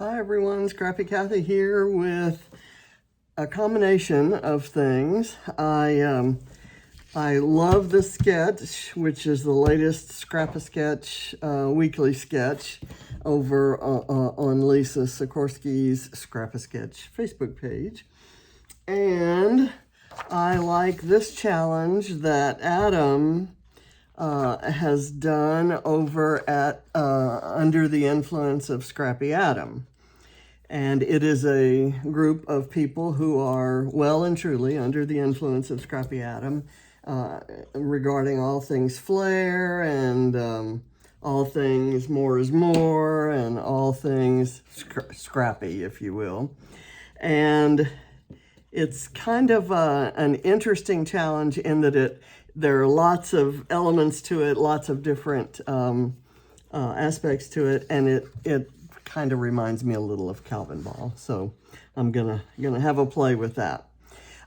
Hi everyone, Scrappy Kathy here with a combination of things. I love this sketch, which is the latest Scrappy sketch, weekly sketch over on Lisa Sikorski's Scrappy Sketch Facebook page. And I like this challenge that Adam has done over at Under the Influence of Scrappy Adam. And it is a group of people who are well and truly under the influence of Scrappy Adam regarding all things flair and all things more is more and all things scrappy, if you will. And it's kind of an interesting challenge in that there are lots of elements to it, lots of different aspects to it, and it kind of reminds me a little of Calvin Ball. So I'm gonna have a play with that.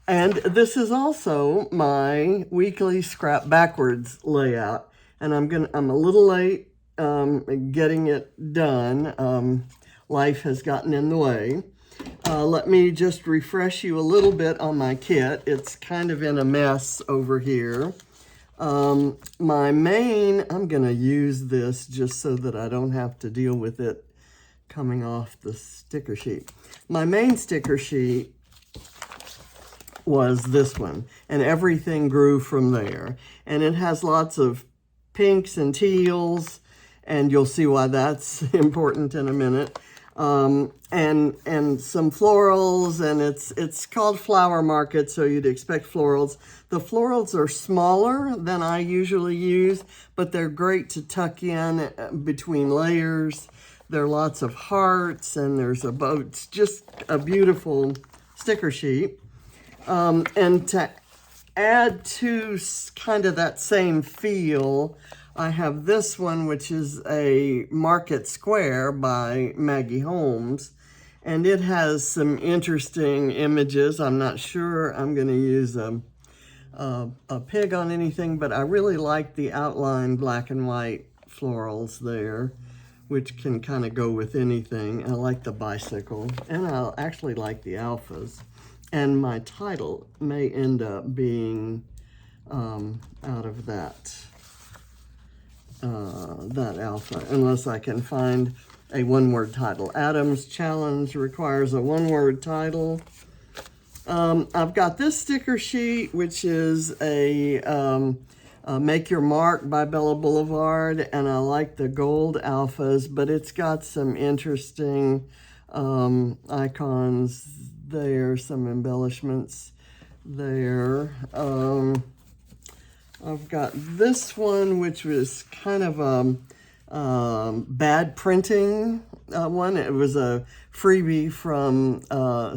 And this is also my weekly scrap backwards layout, and I'm a little late getting it done. Life has gotten in the way. Let me just refresh you a little bit on my kit. It's kind of in a mess over here. I'm going to use this just so that I don't have to deal with it coming off the sticker sheet. My main sticker sheet was this one, and everything grew from there. And it has lots of pinks and teals, and you'll see why that's important in a minute. And some florals, and it's called Flower Market, so you'd expect florals. The florals are smaller than I usually use, but they're great to tuck in between layers. There are lots of hearts, and there's a boat. It's just a beautiful sticker sheet. And to add to kind of that same feel, I have this one, which is a Market Square by Maggie Holmes, and it has some interesting images. I'm not sure I'm going to use a pig on anything, but I really like the outline black and white florals there, which can kind of go with anything. I like the bicycle, and I actually like the alphas. And my title may end up being out of that alpha, unless I can find a one-word title. Adam's Challenge requires a one-word title. I've got this sticker sheet, which is a Make Your Mark by Bella Boulevard, and I like the gold alphas, but it's got some interesting icons there, some embellishments there. I've got this one, which was kind of a bad printing one. It was a freebie from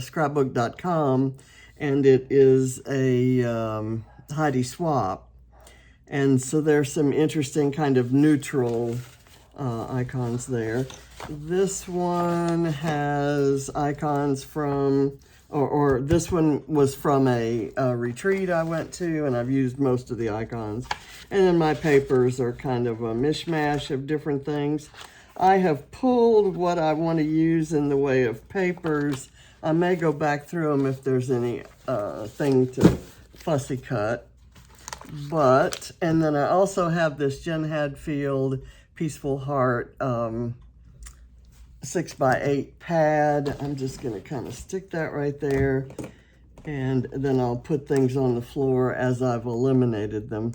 scrapbook.com, and it is a Heidi Swap. And so there's some interesting kind of neutral icons there. This one has icons from, or this one was from a retreat I went to, and I've used most of the icons. And then my papers are kind of a mishmash of different things. I have pulled what I want to use in the way of papers. I may go back through them if there's any thing to fussy cut. And then I also have this Jen Hadfield Peaceful Heart 6x8 pad. I'm just going to kind of stick that right there, and then I'll put things on the floor as I've eliminated them.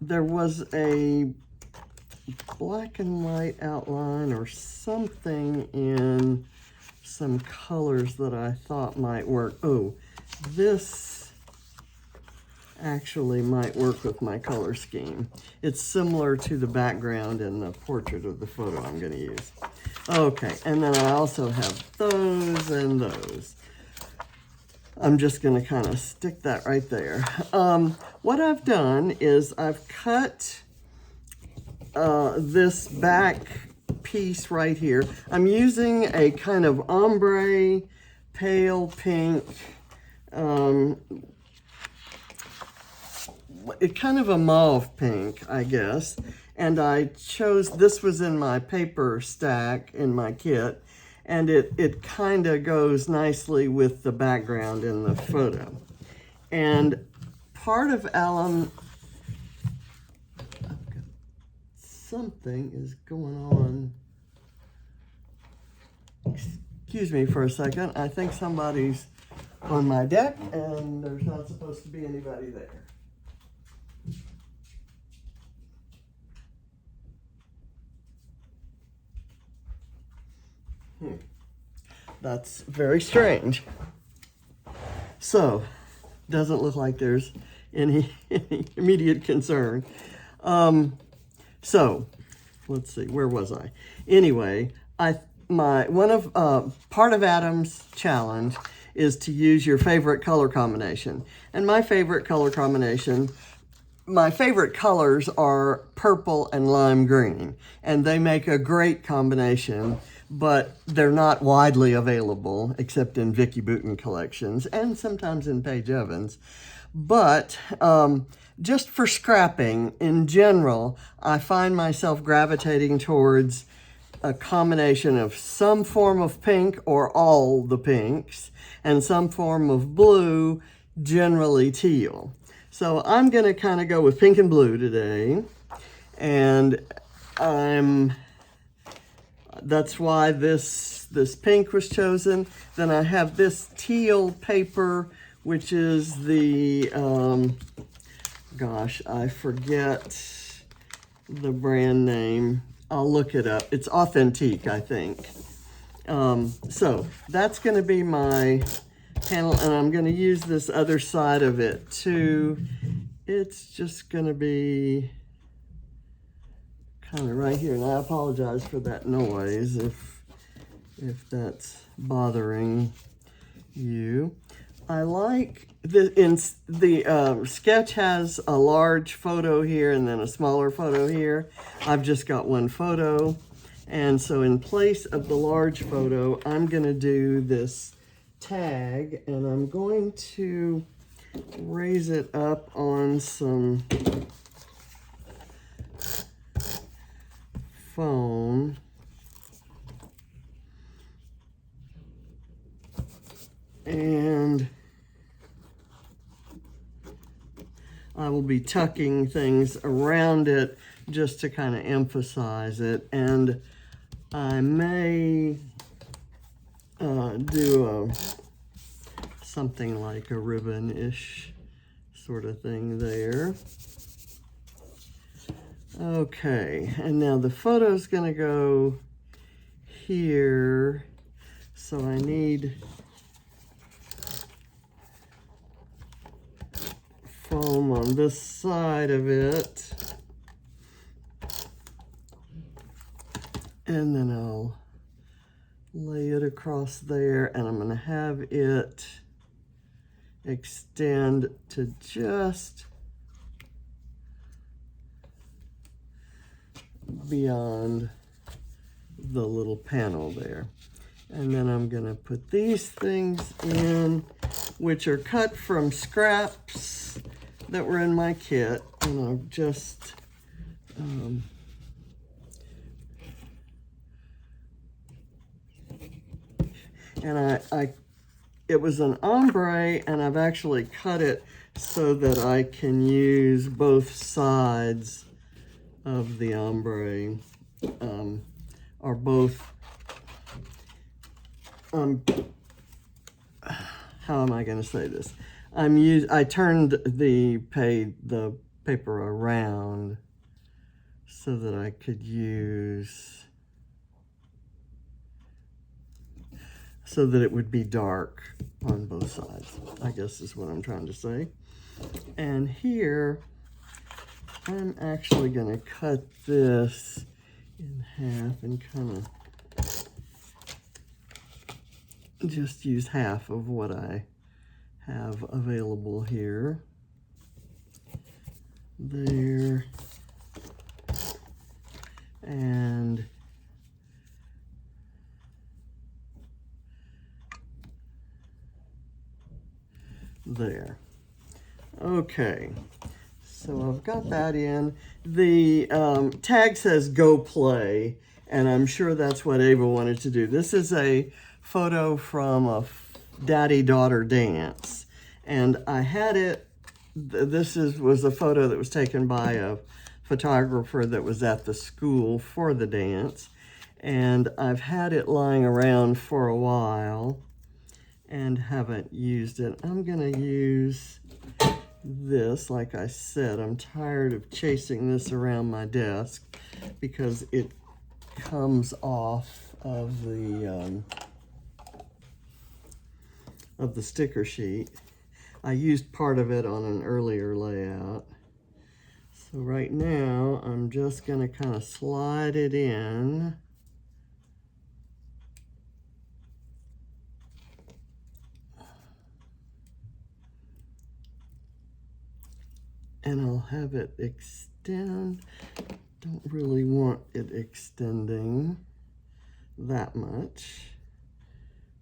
There was a black and white outline or something in some colors that I thought might work. Oh, this actually might work with my color scheme. It's similar to the background in the portrait of the photo I'm going to use. Okay, and then I also have those and those. I'm just going to kind of stick that right there. What I've done is I've cut this back piece right here. I'm using a kind of ombre, pale pink, kind of a mauve pink, I guess. And I chose, this was in my paper stack in my kit, and it kind of goes nicely with the background in the photo. And part of alum, something is going on. Excuse me for a second. I think somebody's on my deck and there's not supposed to be anybody there. That's very strange. So, doesn't look like there's any immediate concern. So, let's see, where was I? Anyway, part of Adam's challenge is to use your favorite color combination. And my favorite color combination, my favorite colors are purple and lime green, and they make a great combination, but they're not widely available except in Vicki Boutin collections and sometimes in Paige Evans. But just for scrapping in general, I find myself gravitating towards a combination of some form of pink or all the pinks and some form of blue, generally teal. So I'm going to kind of go with pink and blue today, and that's why this pink was chosen. Then I have this teal paper, which is the, gosh, I forget the brand name. I'll look it up. It's Authentique, I think. So that's going to be my panel, and I'm going to use this other side of it too. It's just going to be kind of right here, and I apologize for that noise if that's bothering you. I like the sketch has a large photo here and then a smaller photo here. I've just got one photo, and so in place of the large photo, I'm going to do this tag, and I'm going to raise it up on some foam. And I will be tucking things around it just to kind of emphasize it. And I may do something like a ribbon-ish sort of thing there. Okay, and now the photo's gonna go here, so I need foam on this side of it, and then I'll lay it across there, and I'm going to have it extend to just beyond the little panel there. And then I'm going to put these things in, which are cut from scraps that were in my kit, and I'll just and it was an ombre, and I've actually cut it so that I can use both sides of the ombre, or both, how am I going to say this? I turned the paper around so that I could use, so that it would be dark on both sides, I guess is what I'm trying to say. And here, I'm actually going to cut this in half and kind of just use half of what I have available here. There. And there. Okay, so I've got that in. The tag says "Go Play," And I'm sure that's what Ava wanted to do. This is a photo from a daddy-daughter dance. And I had it, was a photo that was taken by a photographer that was at the school for the dance. And I've had it lying around for a while and haven't used it. I'm gonna use this, like I said. I'm tired of chasing this around my desk because it comes off of the sticker sheet. I used part of it on an earlier layout. So right now, I'm just gonna kind of slide it in. And I'll have it extend. Don't really want it extending that much.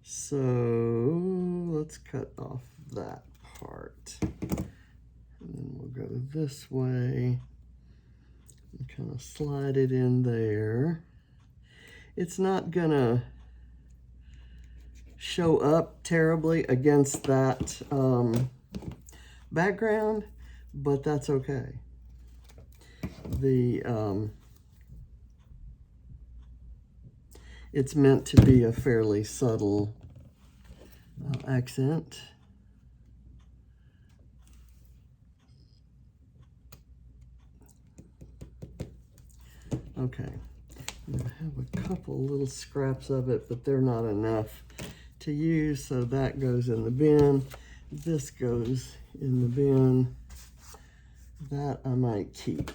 So let's cut off that part. And then we'll go this way and kind of slide it in there. It's not gonna show up terribly against that background, but that's okay. It's meant to be a fairly subtle accent. Okay, I have a couple little scraps of it, but they're not enough to use, so that goes in the bin. This goes in the bin. That I might keep.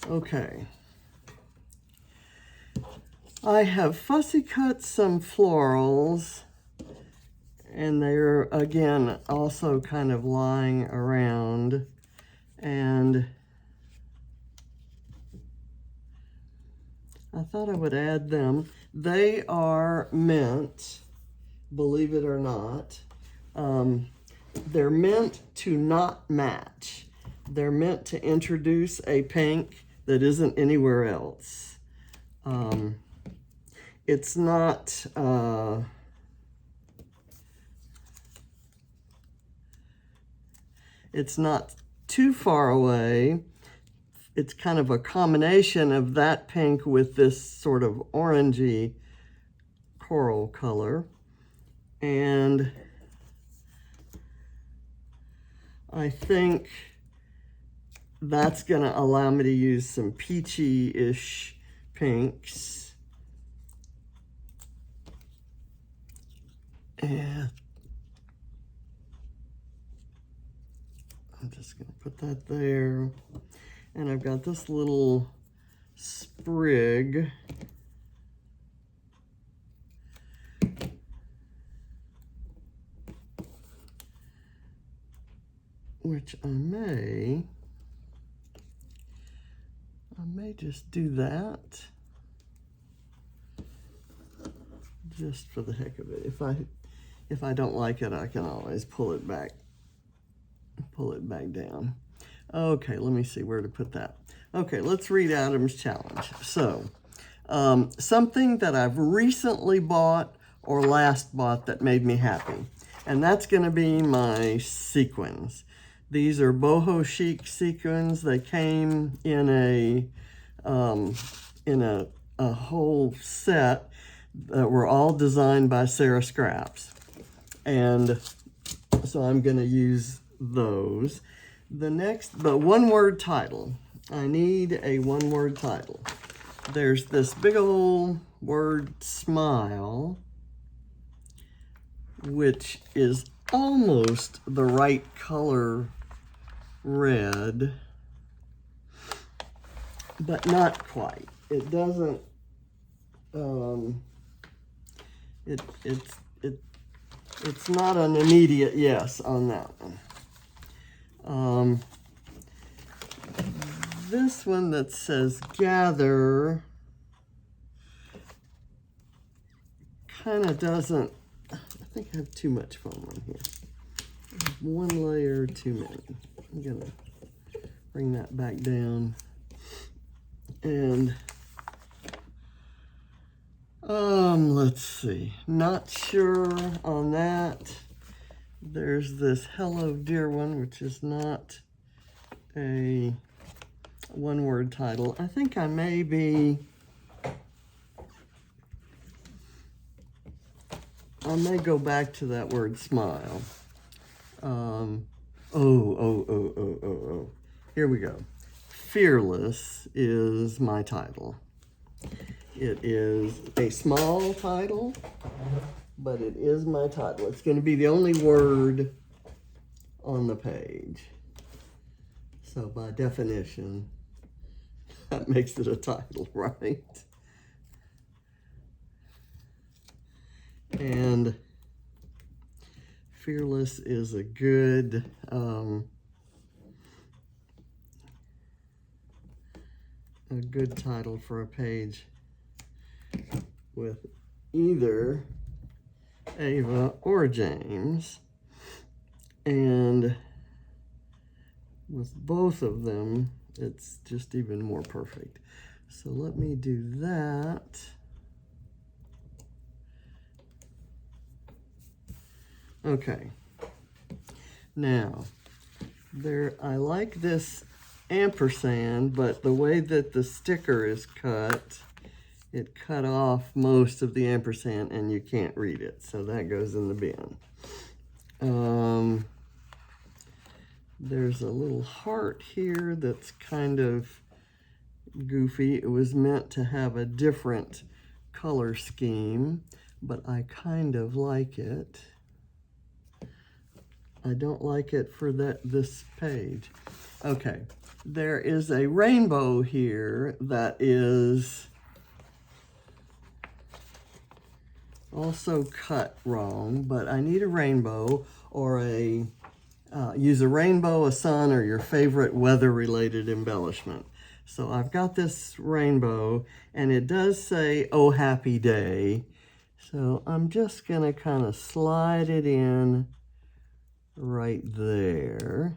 Okay. I have fussy cut some florals, and they're, again, also kind of lying around, and I thought I would add them. They are meant, believe it or not, they're meant to not match. They're meant to introduce a pink that isn't anywhere else. It's not, it's not too far away. It's kind of a combination of that pink with this sort of orangey coral color. And I think that's gonna allow me to use some peachy-ish pinks. And I'm just gonna put that there. And I've got this little sprig. Which I may just do that. Just for the heck of it. If I don't like it, I can always pull it back down. Okay, let me see where to put that. Okay, let's read Adam's challenge. So, something that I've recently bought or last bought that made me happy. And that's gonna be my sequins. These are boho chic sequins. They came in a whole set that were all designed by Sarah Scraps. And so I'm gonna use those. But one-word title. I need a one-word title. There's this big old word, smile, which is almost the right color red, but not quite. It doesn't, it's not an immediate yes on that one. This one that says gather kind of doesn't, I think I have too much foam on here. One layer too many. I'm gonna bring that back down and Let's see. Not sure on that. There's this Hello Dear one, which is not a one-word title. I think I may go back to that word smile. Oh. Here we go. Fearless is my title. It is a small title, but it is my title. It's going to be the only word on the page. So by definition, that makes it a title, right? And Fearless is a good title for a page with either Ava or James. And with both of them, it's just even more perfect. So let me do that. Okay. Now, I like this ampersand, but the way that the sticker is cut, it cut off most of the ampersand and you can't read it. So that goes in the bin. There's a little heart here that's kind of goofy. It was meant to have a different color scheme, but I kind of like it. I don't like it for this page. Okay, there is a rainbow here that is also cut wrong, but I need a rainbow or use a rainbow, a sun, or your favorite weather-related embellishment. So I've got this rainbow, and it does say, "Oh, happy day." So I'm just gonna kind of slide it in right there.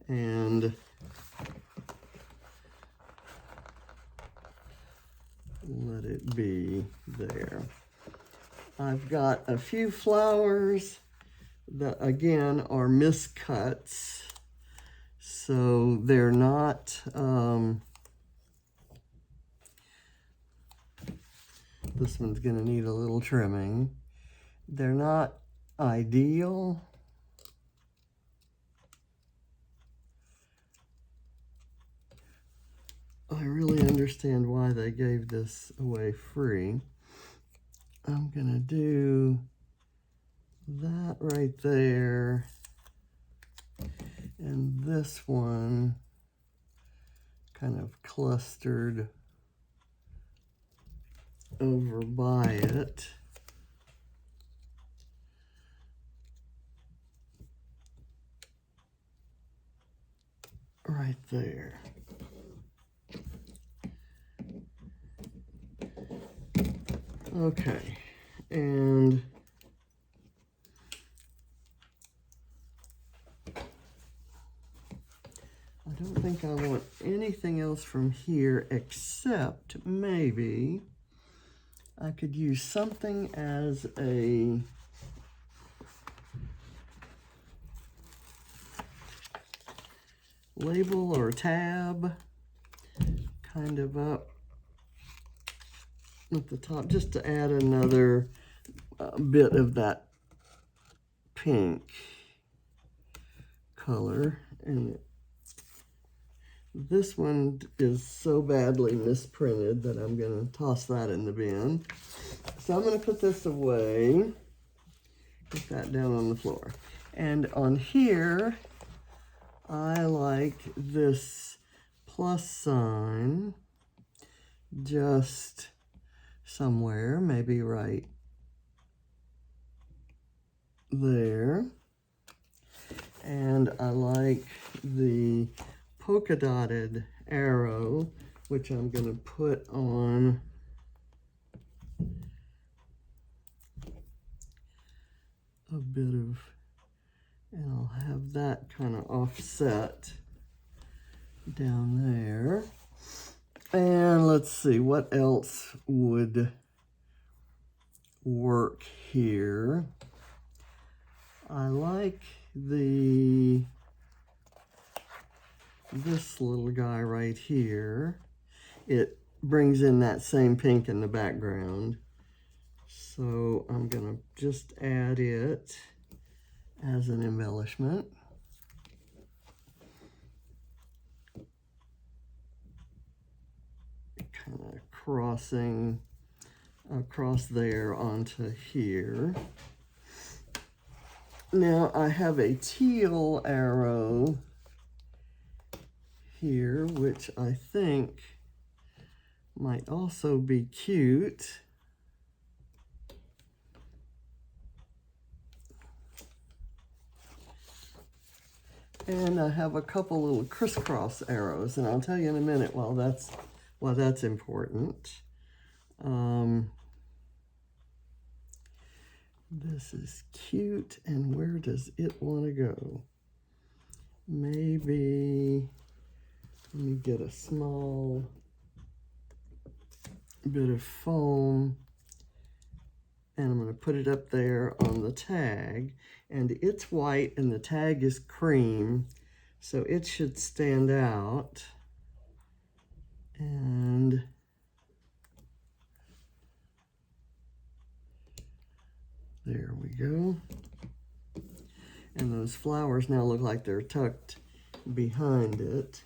And let it be there. I've got a few flowers that again are miscuts, so they're not this one's gonna need a little trimming. They're not ideal. I really understand why they gave this away free. I'm gonna do that right there, and this one kind of clustered over by it. Right there. Okay, and I don't think I want anything else from here except maybe I could use something as a label or tab kind of up at the top, just to add another bit of that pink color. And this one is so badly misprinted that I'm going to toss that in the bin. So I'm going to put this away, put that down on the floor. And on here, I like this plus sign just somewhere, maybe right there. And I like the polka dotted arrow, which I'm going to put on a bit of, and I'll have that kind of offset down there. And let's see, what else would work here? I like this little guy right here. It brings in that same pink in the background. So I'm gonna just add it as an embellishment. Kind of crossing across there onto here. Now I have a teal arrow here, which I think might also be cute. And I have a couple little crisscross arrows, and I'll tell you in a minute why that's important. This is cute, and where does it want to go? Maybe, let me get a small bit of foam, and I'm going to put it up there on the tag, and it's white and the tag is cream, so it should stand out. And there we go. And those flowers now look like they're tucked behind it.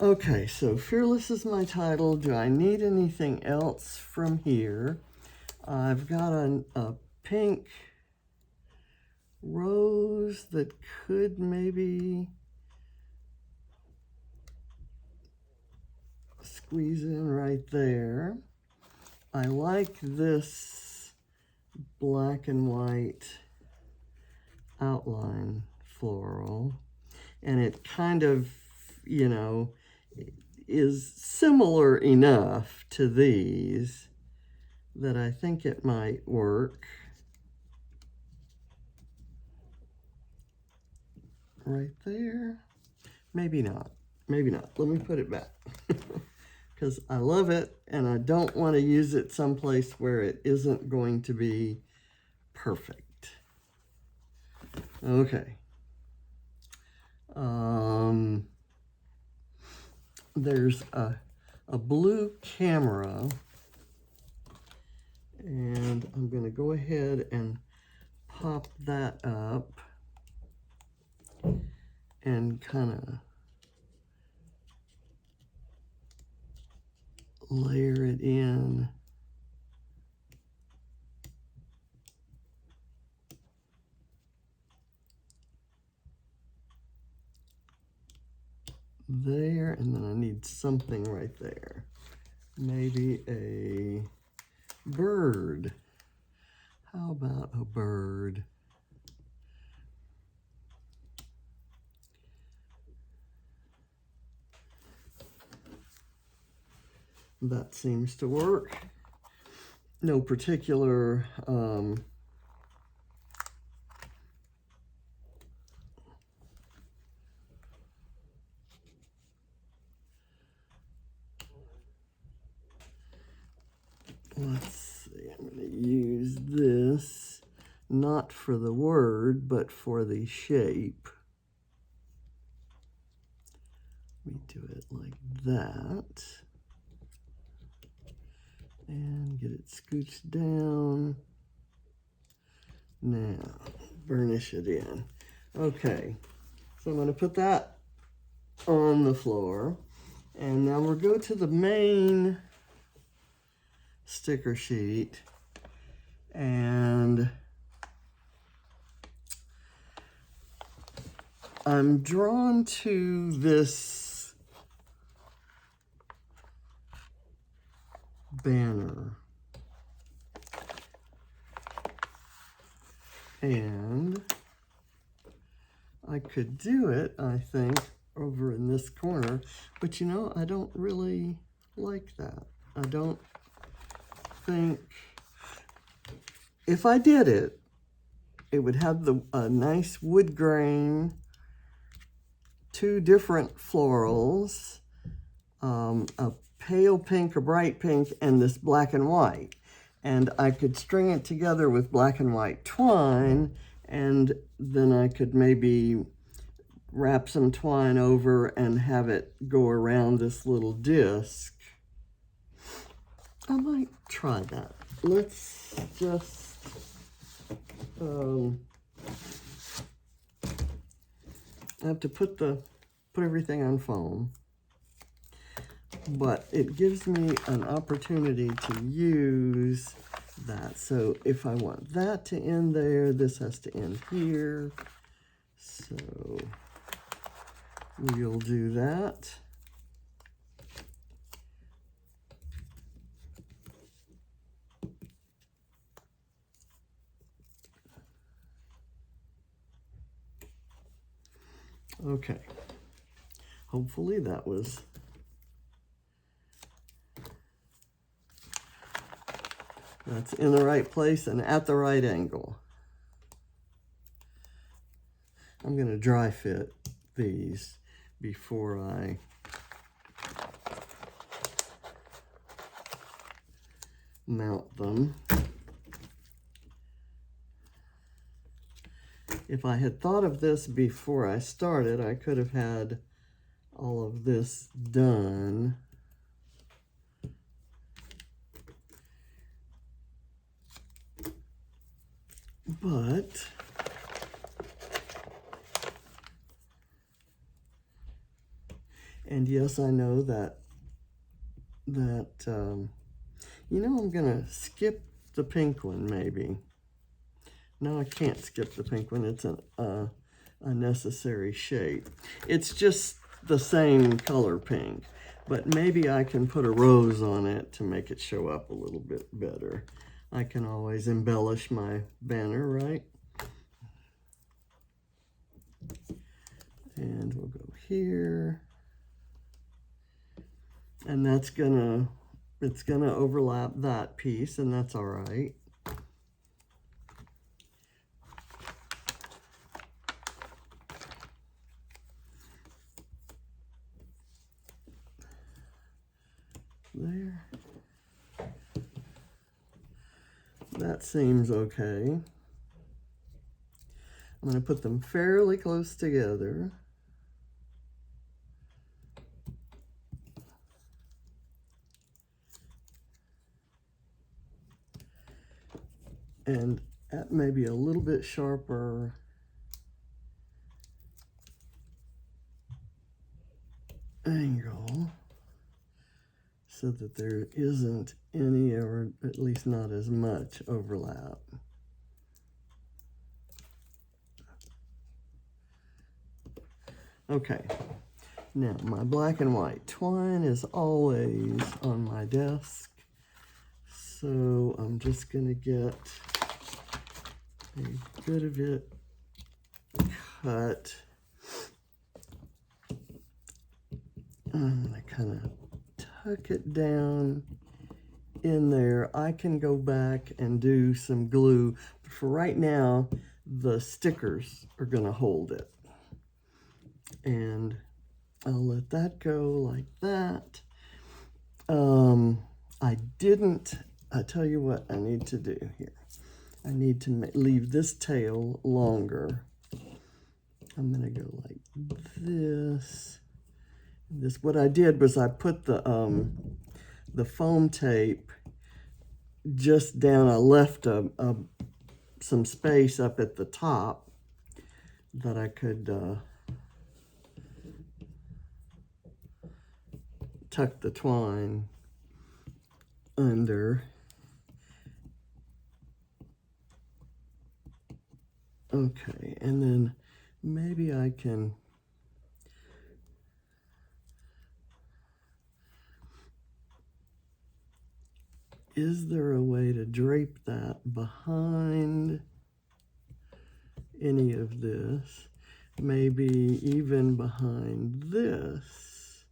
Okay, so Fearless is my title. Do I need anything else from here? I've got a pink rose that could maybe squeeze in right there. I like this black and white outline floral, and it kind of, you know, is similar enough to these that I think it might work. Right there. Maybe not. Maybe not. Let me put it back. Because I love it, and I don't want to use it someplace where it isn't going to be perfect. Okay. There's a blue camera, and I'm going to go ahead and pop that up and kind of layer it in. There, and then I need something right there. Maybe a bird. How about a bird? That seems to work. No particular let's see, I'm going to use this not for the word, but for the shape. Let me do it like that. And get it scooched down. Now, burnish it in. Okay, so I'm going to put that on the floor. And now we'll go to the main sticker sheet. And I'm drawn to this banner. And I could do it, I think, over in this corner, but you know, I don't really like that. I don't think, if I did it, it would have a nice wood grain, two different florals, a pale pink, a bright pink, and this black and white. And I could string it together with black and white twine, and then I could maybe wrap some twine over and have it go around this little disc. I might try that. Let's just, I have to put everything on foam, but it gives me an opportunity to use that. So if I want that to end there, this has to end here. So we'll do that. Okay, hopefully that's in the right place and at the right angle. I'm going to dry fit these before I mount them. If I had thought of this before I started, I could have had all of this done. But and yes, I know that you know, I'm gonna skip the pink one maybe. No, I can't skip the pink one. It's a necessary shape. It's just the same color pink, but maybe I can put a rose on it to make it show up a little bit better. I can always embellish my banner, right? And we'll go here. And it's gonna overlap that piece, and that's all right. There. That seems okay. I'm going to put them fairly close together. And at maybe a little bit sharper angle, so that there isn't any, or at least not as much, overlap. Okay, now my black and white twine is always on my desk, so I'm just gonna get a bit of it cut. I'm gonna kind of tuck it down in there. I can go back and do some glue, but for right now, the stickers are gonna hold it. And I'll let that go like that. I tell you what I need to do here. I need to leave this tail longer. I'm gonna go like this. What I did was I put the foam tape just down. I left some space up at the top that I could tuck the twine under. Okay, and then maybe I can is there a way to drape that behind any of this? Maybe even behind this.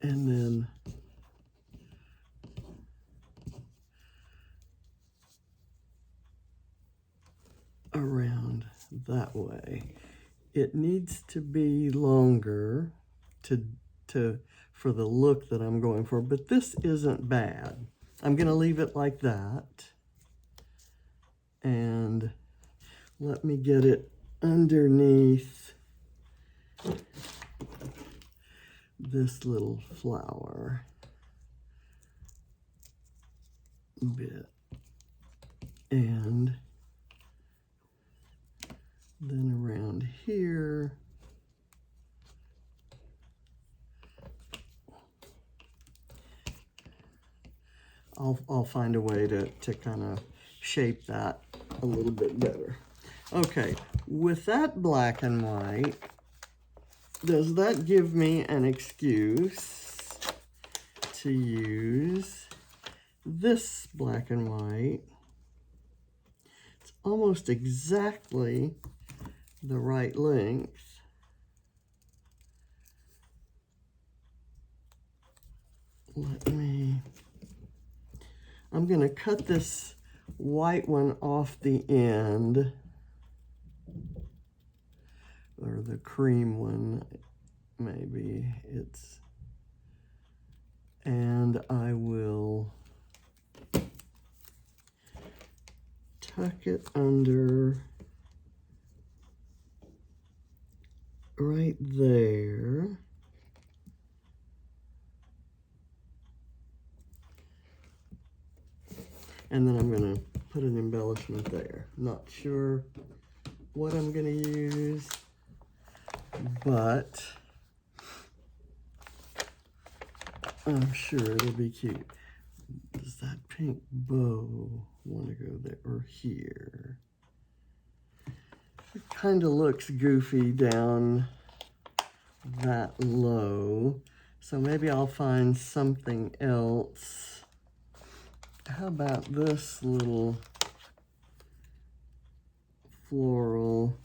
And then around that way. it needs to be longer for the look that I'm going for, but this isn't bad. I'm gonna leave it like that. And let me get it underneath this little flower bit. And then around here, I'll find a way to kind of shape that a little bit better. Okay, with that black and white, does that give me an excuse to use this black and white? It's almost exactly the right length. I'm going to cut this white one off the end, or the cream one, maybe and I will tuck it under right there. And then I'm going to put an embellishment there. Not sure what I'm going to use, but I'm sure it'll be cute. Does that pink bow want to go there or here? It kind of looks goofy down that low, so maybe I'll find something else. How about this little floral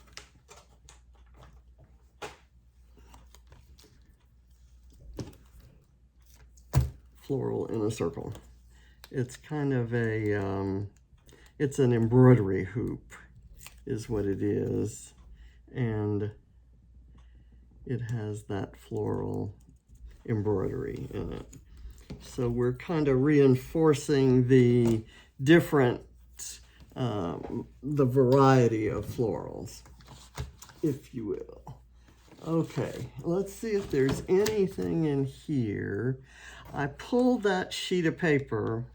in a circle? It's kind of a, it's an embroidery hoop is what it is. And it has that floral embroidery in it. So we're kind of reinforcing the different, the variety of florals, if you will. Okay, let's see if there's anything in here. I pulled that sheet of paper,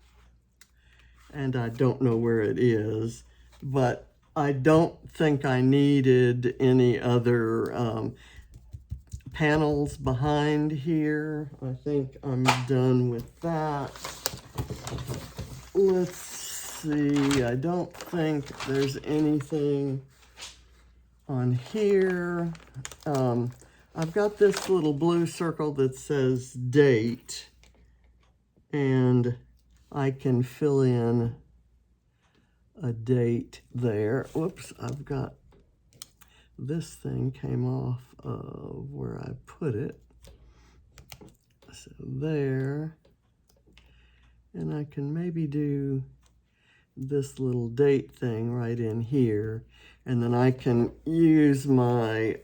and I don't know where it is, but I don't think I needed any other panels behind here. I think I'm done with that. Let's see, I don't think there's anything on here. I've got this little blue circle that says date, and I can fill in a date there. Whoops, I've got this thing came off of where I put it. So there, and I can maybe do this little date thing right in here, and then I can use my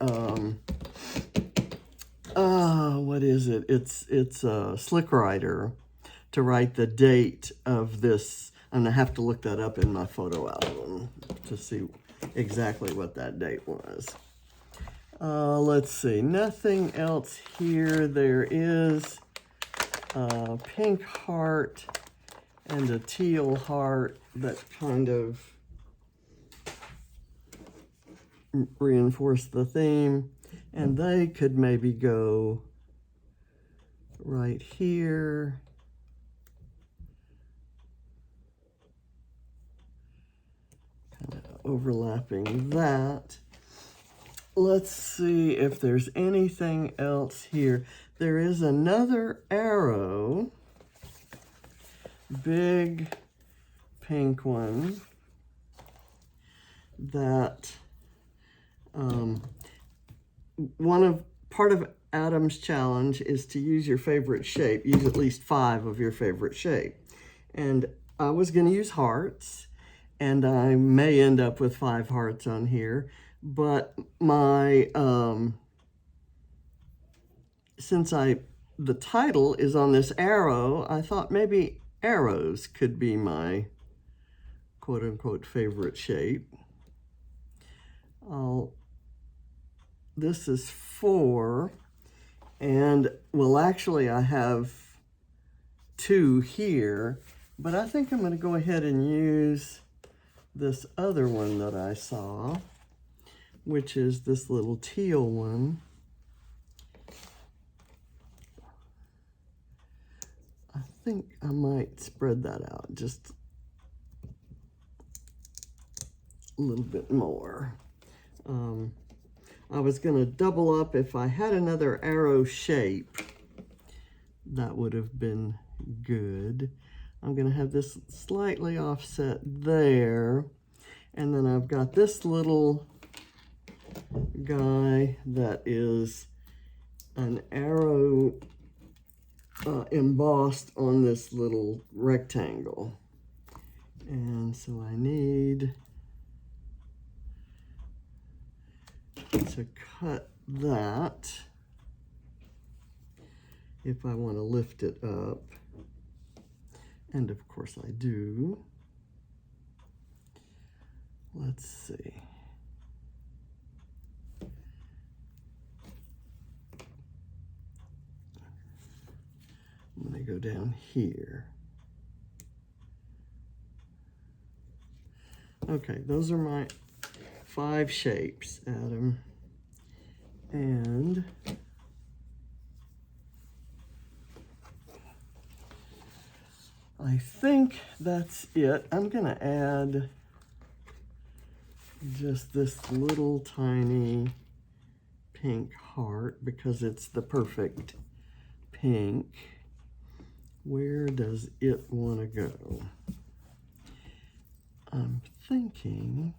what is it? It's a slick writer to write the date of this. I'm gonna have to look that up in my photo album to see exactly what that date was. Let's see, nothing else here. There is a pink heart and a teal heart that kind of reinforce the theme, and they could maybe go right here. Kind of overlapping that. Let's see if there's anything else here. There is another arrow, big pink one, that part of Adam's challenge is to use your favorite shape. Use at least 5 of your favorite shape. And I was going to use hearts, and I may end up with 5 hearts on here, but my, since the title is on this arrow, I thought maybe arrows could be my quote-unquote favorite shape. This is 4, and well, actually I have 2 here, but I think I'm going to go ahead and use this other one that I saw, which is this little teal one. I think I might spread that out just a little bit more. I was going to double up. If I had another arrow shape, that would have been good. I'm going to have this slightly offset there, and then I've got this little guy that is an arrow embossed on this little rectangle. And so I need to cut that if I want to lift it up. And of course I do. Let's see. I'm going to go down here. Okay, those are my 5 shapes, Adam. And I think that's it. I'm going to add just this little tiny pink heart because it's the perfect pink. Where does it want to go? I'm thinking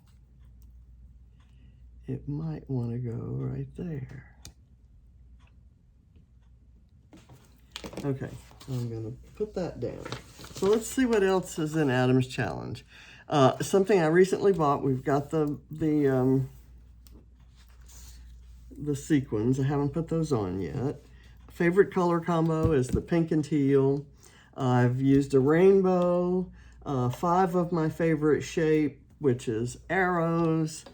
it might want to go right there. Okay, I'm going to put that down. So let's see what else is in Adam's challenge. Something I recently bought. We've got the sequins. I haven't put those on yet. Favorite color combo is the pink and teal. I've used a rainbow, 5 of my favorite shape, which is arrows,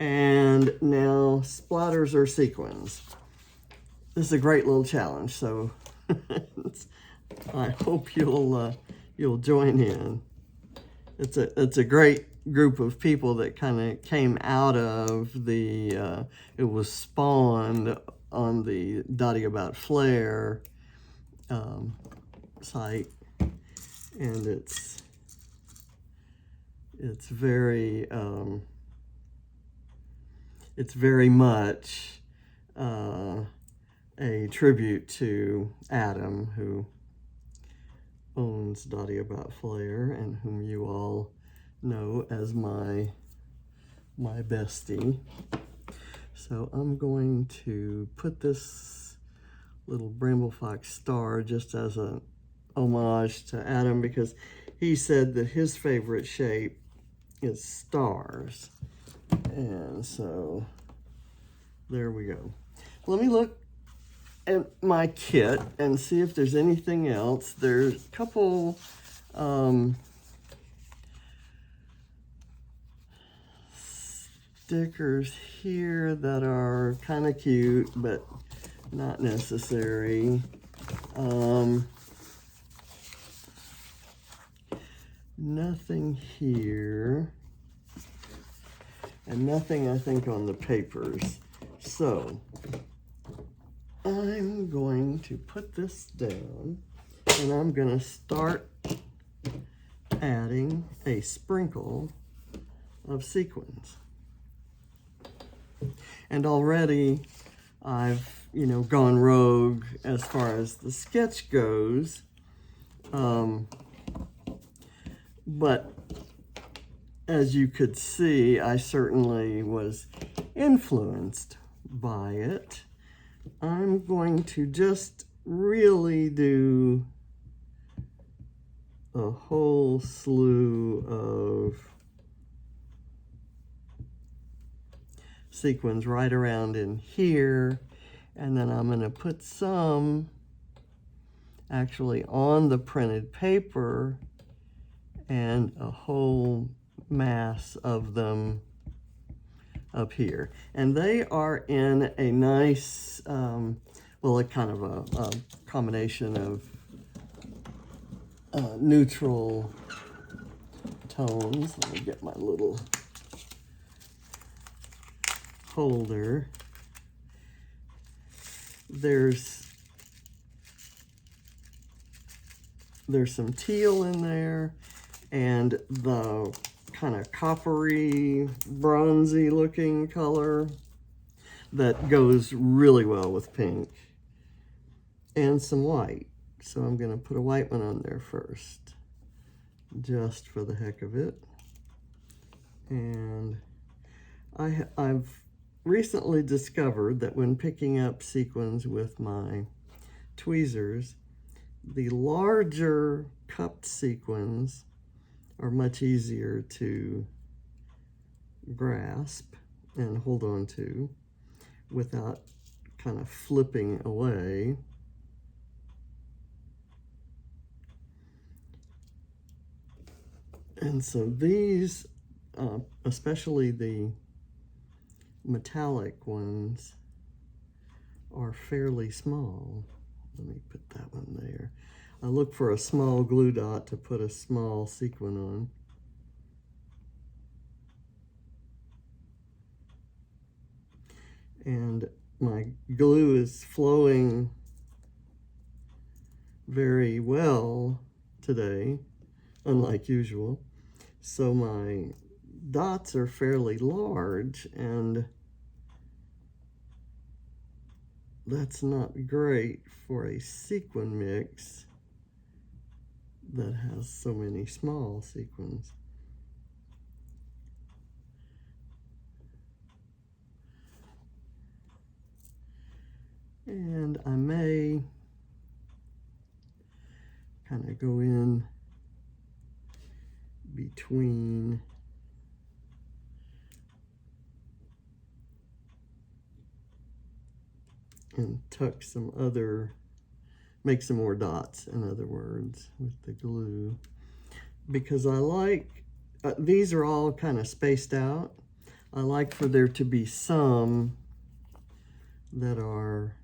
and now splatters or sequins. This is a great little challenge, so I hope you'll join in. It's a great group of people that kind of came out of the, it was spawned on the Dottie About Flair site, and it's very much a tribute to Adam, who owns Dottie About Flair and whom you all know as my bestie. So I'm going to put this little Bramble Fox star just as an homage to Adam, because he said that his favorite shape is stars. And so there we go. Let me look at my kit and see if there's anything else. There's a couple stickers here that are kind of cute, but not necessary. Nothing here, and nothing, I think, on the papers. So I'm going to put this down, and I'm going to start adding a sprinkle of sequins. And already I've, gone rogue as far as the sketch goes. But as you could see, I certainly was influenced by it. I'm going to just really do a whole slew of sequins right around in here. And then I'm going to put some actually on the printed paper and a whole mass of them up here. And they are in a nice, well, a kind of a combination of neutral tones. Let me get my little holder. There's some teal in there, and the kind of coppery, bronzy looking color that goes really well with pink, and some white. So I'm going to put a white one on there first, just for the heck of it. And I've recently discovered that when picking up sequins with my tweezers, the larger cupped sequins are much easier to grasp and hold on to without kind of flipping away. And so these, especially the metallic ones, are fairly small. Let me put that one there. I look for a small glue dot to put a small sequin on. And my glue is flowing very well today, unlike usual. So my dots are fairly large, and that's not great for a sequin mix that has so many small sequins. And I may kind of go in between and tuck some other, make some more dots, in other words, with the glue. Because I like, these are all kind of spaced out. I like for there to be some that are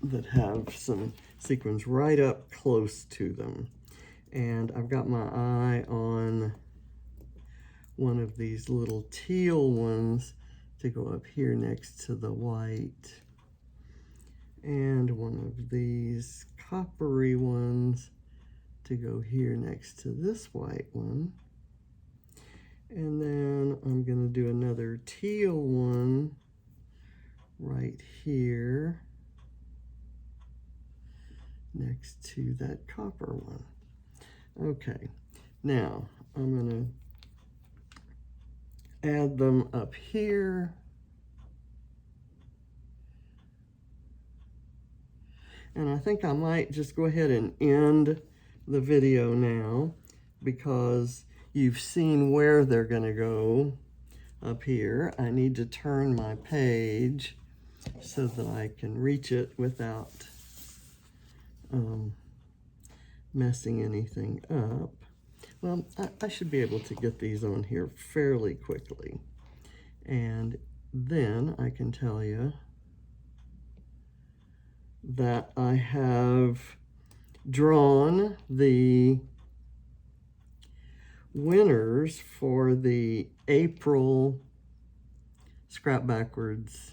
that have some sequins right up close to them. And I've got my eye on one of these little teal ones to go up here next to the white, and one of these coppery ones to go here next to this white one. And then I'm going to do another teal one right here next to that copper one. Okay, now I'm going to add them up here. And I think I might just go ahead and end the video now, because you've seen where they're going to go up here. I need to turn my page so that I can reach it without messing anything up. Well, I should be able to get these on here fairly quickly. And then I can tell you that I have drawn the winners for the April Scrap Backwards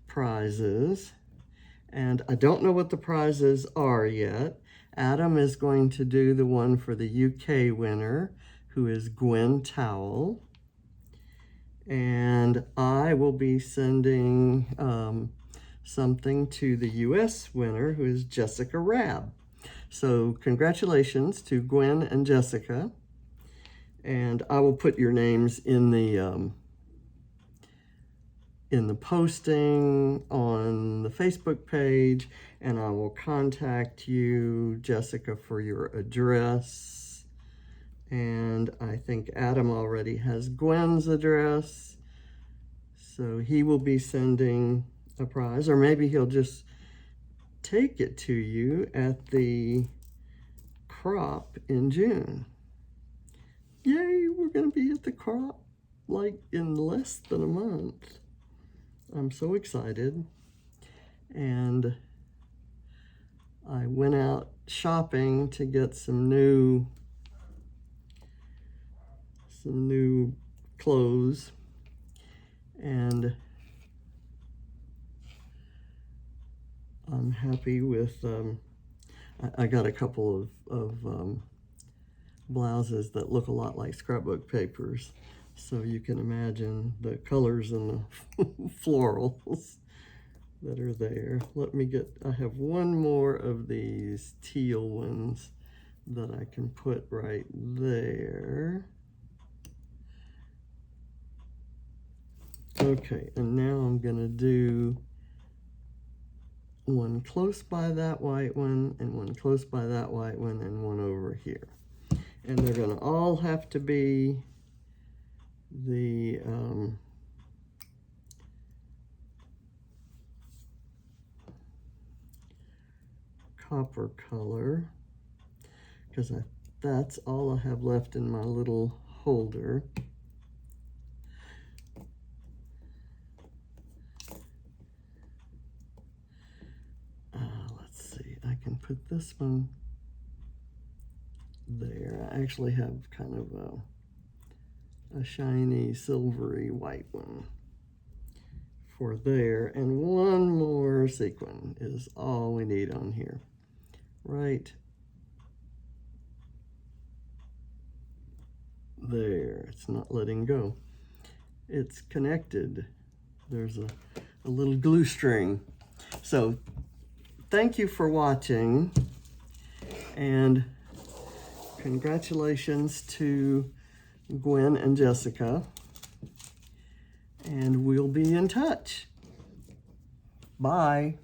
prizes. And I don't know what the prizes are yet. Adam is going to do the one for the UK winner, who is Gwen Towell. And I will be sending something to the US winner, who is Jessica Rabb. So congratulations to Gwen and Jessica. And I will put your names in the posting on the Facebook page, and I will contact you, Jessica, for your address And I think Adam already has Gwen's address, so he will be sending a prize, or maybe he'll just take it to you at the crop in June. Yay, we're going to be at the crop like in less than a month. I'm so excited. And I went out shopping to get some new clothes, and I'm happy with, I got a couple of blouses that look a lot like scrapbook papers, so you can imagine the colors and the florals that are there. I have one more of these teal ones that I can put right there. Okay, and now I'm gonna do one close by that white one, and one close by that white one, and one over here. And they're gonna all have to be the copper color, because that's all I have left in my little holder. Let's see, I can put this one there. I actually have kind of a shiny silvery white one for there, and one more sequin is all we need on here. Right there. It's not letting go. It's connected. There's a little glue string. So thank you for watching, and congratulations to Gwen and Jessica, and we'll be in touch. Bye.